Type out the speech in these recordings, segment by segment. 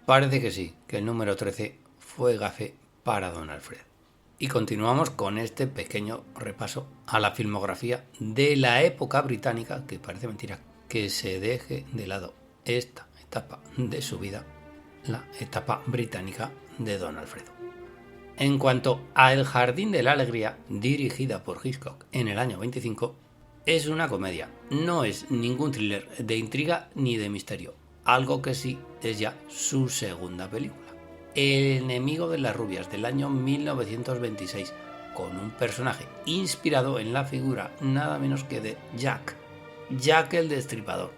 Parece que sí, que el número 13 fue gafe para Don Alfred. Y continuamos con este pequeño repaso a la filmografía de la época británica, que parece mentira que se deje de lado esta etapa de su vida, la etapa británica de Don Alfredo. En cuanto a El Jardín de la Alegría, dirigida por Hitchcock en el año 25, es una comedia, no es ningún thriller de intriga ni de misterio, algo que sí es ya su segunda película. El enemigo de las rubias del año 1926, con un personaje inspirado en la figura nada menos que de Jack el Destripador.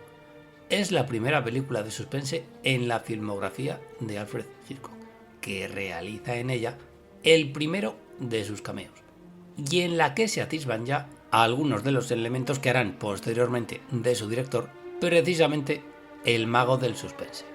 Es la primera película de suspense en la filmografía de Alfred Hitchcock, que realiza en ella el primero de sus cameos, y en la que se atisban ya algunos de los elementos que harán posteriormente de su director precisamente el mago del suspense.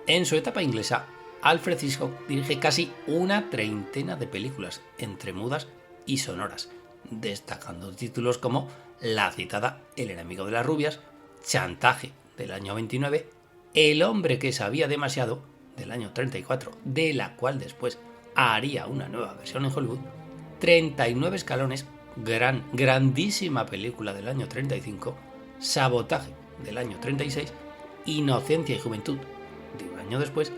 En su etapa inglesa, Alfred Hitchcock dirige casi una treintena de películas, entre mudas y sonoras, destacando títulos como la citada El enemigo de las rubias, Chantaje del año 29, El hombre que sabía demasiado del año 34, de la cual después haría una nueva versión en Hollywood, 39 escalones, grandísima película del año 35, Sabotaje del año 36, Inocencia y Juventud de un año después,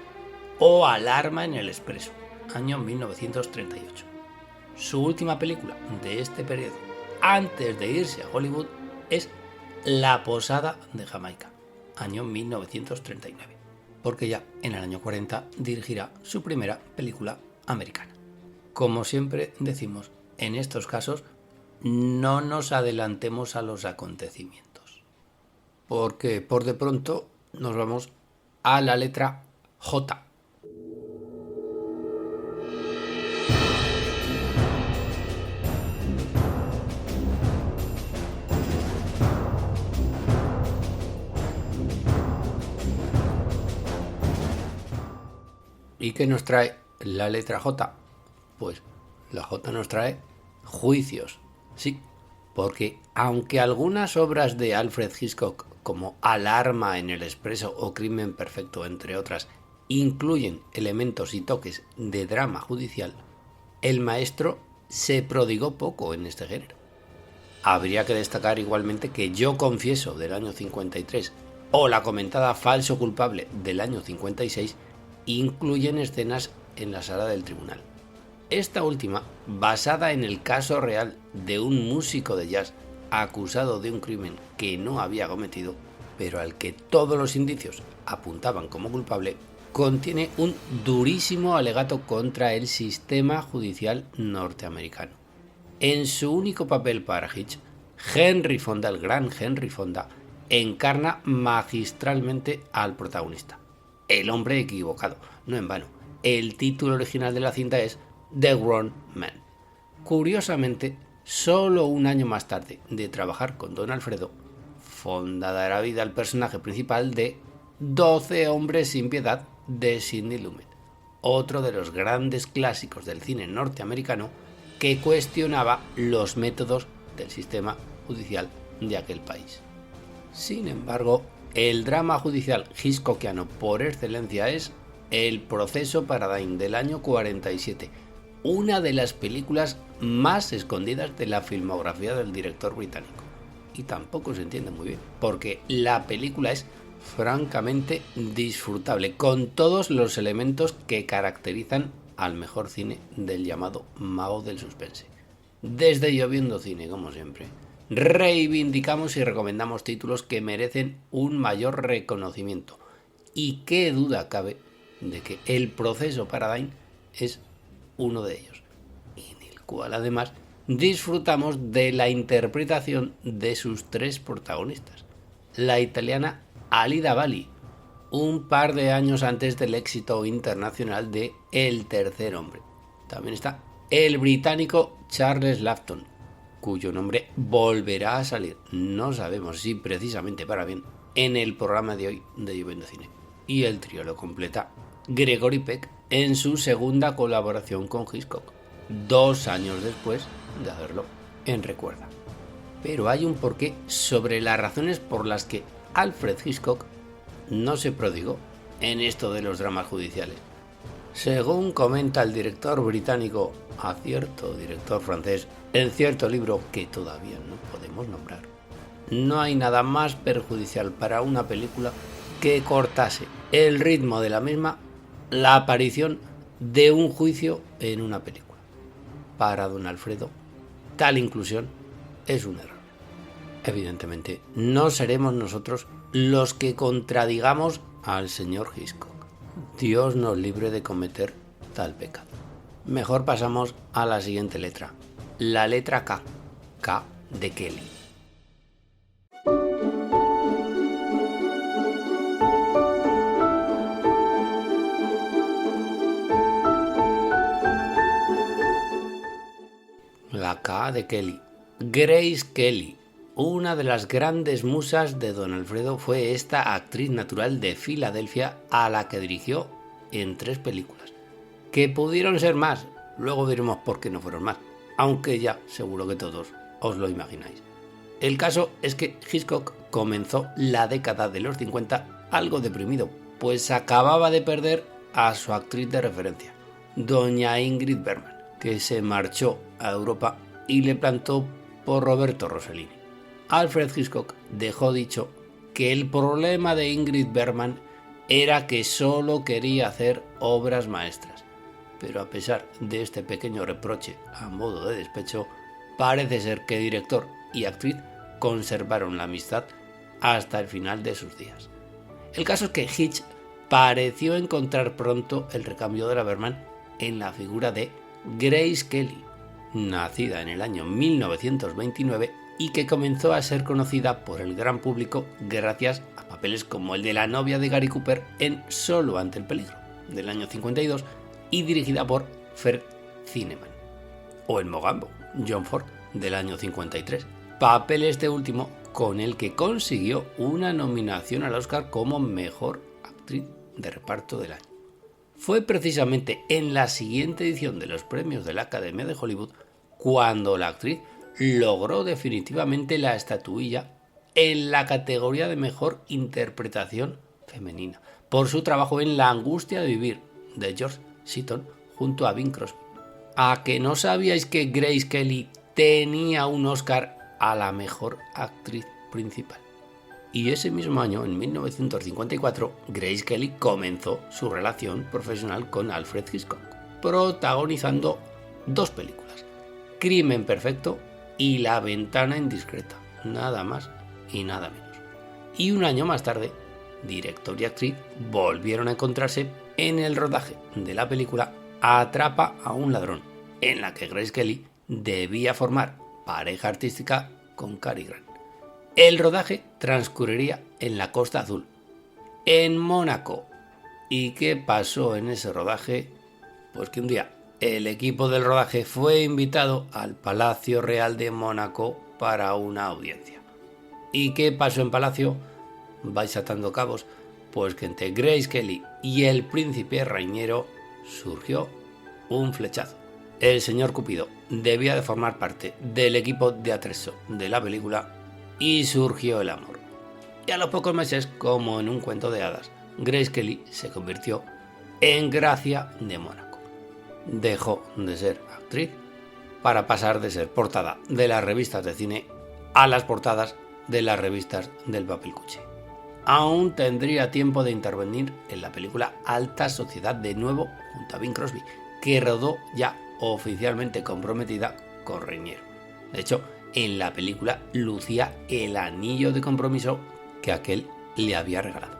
o Alarma en el Expreso, año 1938. Su última película de este periodo, antes de irse a Hollywood, es La Posada de Jamaica, año 1939, porque ya en el año 40 dirigirá su primera película americana. Como siempre decimos, en estos casos no nos adelantemos a los acontecimientos, porque por de pronto nos vamos a la letra J. ¿Y qué nos trae la letra J? Pues la J nos trae juicios. Sí, porque aunque algunas obras de Alfred Hitchcock, como Alarma en el Expreso o Crimen Perfecto, entre otras, incluyen elementos y toques de drama judicial, el maestro se prodigó poco en este género. Habría que destacar igualmente que Yo confieso del año 53 o la comentada Falso culpable del año 56 incluyen escenas en la sala del tribunal. Esta última, basada en el caso real de un músico de jazz acusado de un crimen que no había cometido, pero al que todos los indicios apuntaban como culpable, contiene un durísimo alegato contra el sistema judicial norteamericano. En su único papel para Hitch, Henry Fonda, el gran Henry Fonda, encarna magistralmente al protagonista, el hombre equivocado. No en vano, el título original de la cinta es The Wrong Man. Curiosamente, solo un año más tarde de trabajar con Don Alfredo, Fonda dará vida al personaje principal de 12 hombres sin piedad de Sidney Lumet, otro de los grandes clásicos del cine norteamericano que cuestionaba los métodos del sistema judicial de aquel país. Sin embargo, el drama judicial hitchcockiano por excelencia es El proceso Paradigm del año 47, una de las películas más escondidas de la filmografía del director británico. Y tampoco se entiende muy bien, porque la película es francamente disfrutable, con todos los elementos que caracterizan al mejor cine del llamado mago del suspense. Desde Lloviendo Cine, como siempre, reivindicamos y recomendamos títulos que merecen un mayor reconocimiento. Y qué duda cabe de que El proceso Paradigm es uno de ellos, y en el cual además disfrutamos de la interpretación de sus tres protagonistas. La italiana Alida Valli, un par de años antes del éxito internacional de El tercer hombre. También está el británico Charles Laughton, cuyo nombre volverá a salir, no sabemos si precisamente para bien, en el programa de hoy de Lloviendo Cine. Y el trío lo completa Gregory Peck en su segunda colaboración con Hitchcock, 2 años después de hacerlo en Recuerda. Pero hay un porqué sobre las razones por las que Alfred Hitchcock no se prodigó en esto de los dramas judiciales. Según comenta el director británico a cierto director francés en cierto libro que todavía no podemos nombrar, no hay nada más perjudicial para una película que cortase el ritmo de la misma la aparición de un juicio en una película. Para don Alfredo, tal inclusión es un error. Evidentemente, no seremos nosotros los que contradigamos al señor Hitchcock. Dios nos libre de cometer tal pecado. Mejor pasamos a la siguiente letra, la letra K, K de Kelly. La K de Kelly. Grace Kelly. Una de las grandes musas de don Alfredo fue esta actriz natural de Filadelfia a la que dirigió en 3 películas, que pudieron ser más, luego diremos por qué no fueron más, aunque ya seguro que todos os lo imagináis. El caso es que Hitchcock comenzó la década de los 50 algo deprimido, pues acababa de perder a su actriz de referencia, doña Ingrid Bergman, que se marchó a Europa y le plantó por Roberto Rossellini. Alfred Hitchcock dejó dicho que el problema de Ingrid Bergman era que solo quería hacer obras maestras, pero a pesar de este pequeño reproche a modo de despecho, parece ser que director y actriz conservaron la amistad hasta el final de sus días. El caso es que Hitch pareció encontrar pronto el recambio de la Bergman en la figura de Grace Kelly, nacida en el año 1929 y que comenzó a ser conocida por el gran público gracias a papeles como el de la novia de Gary Cooper en Solo ante el peligro, del año 52, y dirigida por Fred Zinnemann, o en Mogambo, John Ford, del año 53, papel este último con el que consiguió una nominación al Oscar como Mejor Actriz de Reparto del año. Fue precisamente en la siguiente edición de los premios de la Academia de Hollywood cuando la actriz logró definitivamente la estatuilla en la categoría de Mejor Interpretación Femenina por su trabajo en La angustia de vivir, de George Seaton, junto a Bing Crosby. ¿A que no sabíais que Grace Kelly tenía un Oscar a la Mejor Actriz Principal? Y ese mismo año, en 1954, Grace Kelly comenzó su relación profesional con Alfred Hitchcock, protagonizando 2 películas, Crimen Perfecto y La ventana indiscreta, nada más y nada menos. Y un año más tarde, director y actriz volvieron a encontrarse en el rodaje de la película Atrapa a un ladrón, en la que Grace Kelly debía formar pareja artística con Cary Grant. El rodaje transcurriría en la Costa Azul, en Mónaco. ¿Y qué pasó en ese rodaje? Pues que un día el equipo del rodaje fue invitado al Palacio Real de Mónaco para una audiencia. ¿Y qué pasó en Palacio? Vais atando cabos, pues que entre Grace Kelly y el príncipe Rainiero surgió un flechazo. El señor Cupido debía de formar parte del equipo de atrezo de la película y surgió el amor. Y a los pocos meses, como en un cuento de hadas, Grace Kelly se convirtió en Gracia de Mónaco. Dejó de ser actriz para pasar de ser portada de las revistas de cine a las portadas de las revistas del papel cuché. Aún tendría tiempo de intervenir en la película Alta Sociedad de nuevo junto a Bing Crosby, que rodó ya oficialmente comprometida con Rainiero. De hecho, en la película lucía el anillo de compromiso que aquel le había regalado.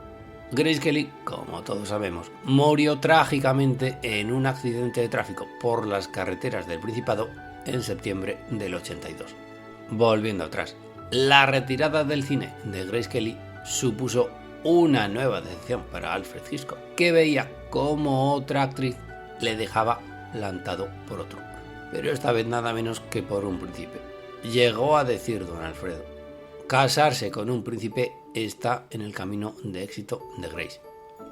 Grace Kelly, como todos sabemos, murió trágicamente en un accidente de tráfico por las carreteras del Principado en septiembre del 82. Volviendo atrás, la retirada del cine de Grace Kelly supuso una nueva decepción para Alfred Hitchcock, que veía cómo otra actriz le dejaba plantado por otro, pero esta vez nada menos que por un príncipe. Llegó a decir don Alfredo: casarse con un príncipe está en el camino de éxito de Grace.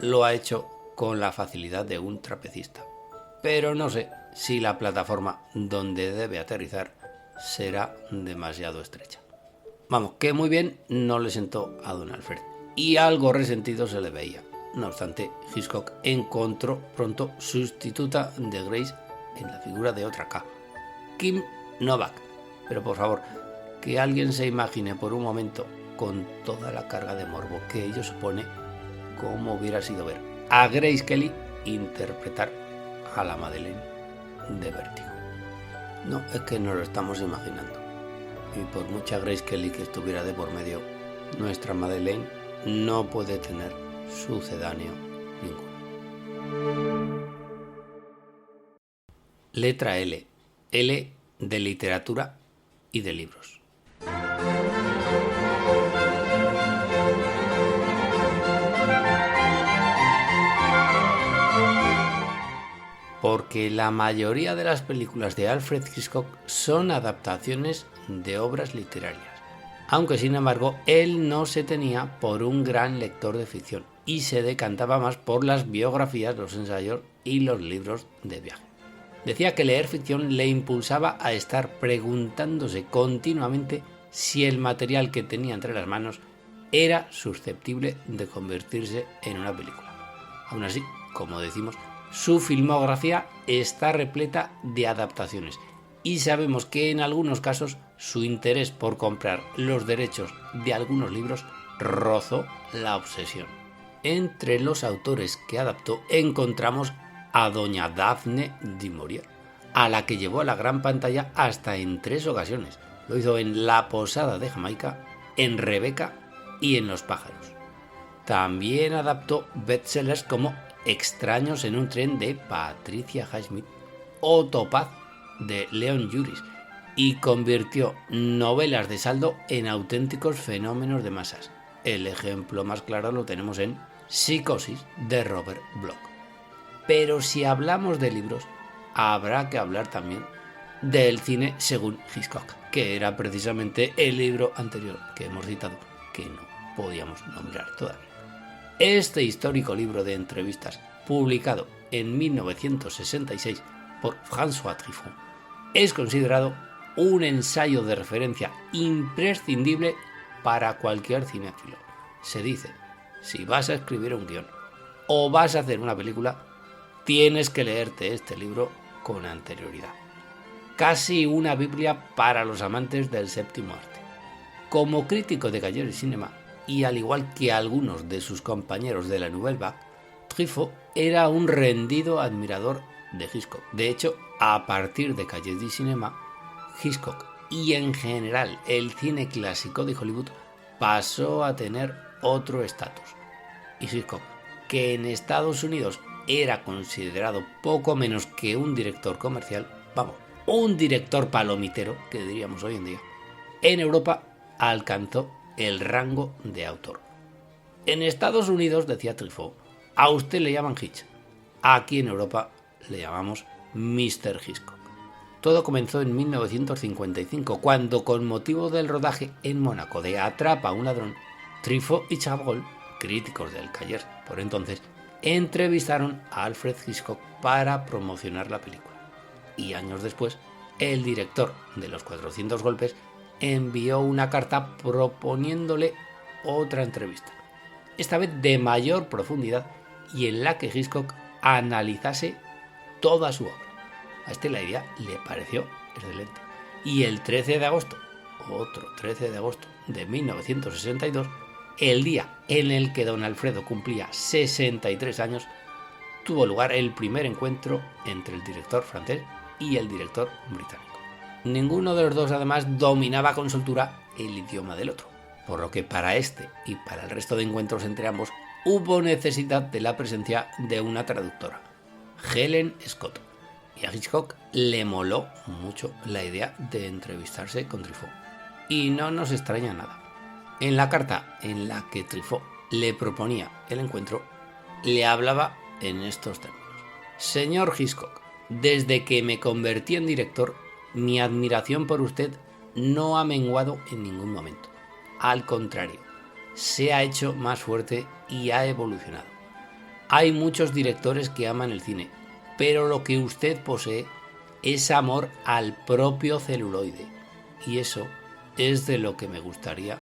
Lo ha hecho con la facilidad de un trapecista, pero no sé si la plataforma donde debe aterrizar será demasiado estrecha. Vamos, que muy bien no le sentó a don Alfred, y algo resentido se le veía. No obstante, Hitchcock encontró pronto sustituta de Grace en la figura de otra K, Kim Novak. Pero por favor, que alguien se imagine por un momento, con toda la carga de morbo que ello supone, cómo hubiera sido ver a Grace Kelly interpretar a la Madeleine de Vértigo. No, es que nos lo estamos imaginando. Y por mucha Grace Kelly que estuviera de por medio, nuestra Madeleine no puede tener sucedáneo ninguno. Letra L. L de literatura y de libros. Porque la mayoría de las películas de Alfred Hitchcock son adaptaciones de obras literarias, aunque sin embargo él no se tenía por un gran lector de ficción y se decantaba más por las biografías, los ensayos y los libros de viaje. Decía que leer ficción le impulsaba a estar preguntándose continuamente si el material que tenía entre las manos era susceptible de convertirse en una película. Aún así, como decimos, su filmografía está repleta de adaptaciones y sabemos que en algunos casos su interés por comprar los derechos de algunos libros rozó la obsesión. Entre los autores que adaptó encontramos a doña Daphne du Maurier, a la que llevó a la gran pantalla hasta en 3 ocasiones. Lo hizo en La posada de Jamaica, en Rebeca y en Los pájaros. También adaptó bestsellers como Extraños en un tren de Patricia Highsmith o Topaz de Leon Uris y convirtió novelas de saldo en auténticos fenómenos de masas. El ejemplo más claro lo tenemos en Psicosis de Robert Bloch. Pero si hablamos de libros, habrá que hablar también del cine según Hitchcock, que era precisamente el libro anterior que hemos citado, que no podíamos nombrar todavía. Este histórico libro de entrevistas, publicado en 1966 por François Truffaut, es considerado un ensayo de referencia imprescindible para cualquier cinéfilo. Se dice, si vas a escribir un guión o vas a hacer una película, tienes que leerte este libro con anterioridad. Casi una Biblia para los amantes del séptimo arte. Como crítico de Cahiers du Cinéma, y al igual que algunos de sus compañeros de la Nouvelle Vague, Truffaut era un rendido admirador de Hitchcock. De hecho, a partir de Cahiers du Cinéma, Hitchcock y en general el cine clásico de Hollywood pasó a tener otro estatus. Y Hitchcock, que en Estados Unidos era considerado poco menos que un director comercial, un director palomitero, que diríamos hoy en día, en Europa alcanzó el rango de autor. En Estados Unidos, decía Truffaut, a usted le llaman Hitch. Aquí en Europa le llamamos Mr. Hitchcock. Todo comenzó en 1955, cuando con motivo del rodaje en Mónaco de Atrapa a un ladrón, Truffaut y Chabrol, críticos del Cahiers por entonces, entrevistaron a Alfred Hitchcock para promocionar la película. Y años después, el director de Los 400 golpes envió una carta proponiéndole otra entrevista, esta vez de mayor profundidad y en la que Hitchcock analizase toda su obra. A este la idea le pareció excelente. Y el 13 de agosto, otro 13 de agosto de 1962, el día en el que don Alfredo cumplía 63 años, tuvo lugar el primer encuentro entre el director francés y el director británico. Ninguno de los dos además dominaba con soltura el idioma del otro, por lo que para este y para el resto de encuentros entre ambos hubo necesidad de la presencia de una traductora, Helen Scott, y a Hitchcock le moló mucho la idea de entrevistarse con Truffaut. Y no nos extraña nada. En la carta en la que Truffaut le proponía el encuentro, le hablaba en estos términos: Señor Hitchcock, desde que me convertí en director, mi admiración por usted no ha menguado en ningún momento. Al contrario, se ha hecho más fuerte y ha evolucionado. Hay muchos directores que aman el cine, pero lo que usted posee es amor al propio celuloide, y eso es de lo que me gustaría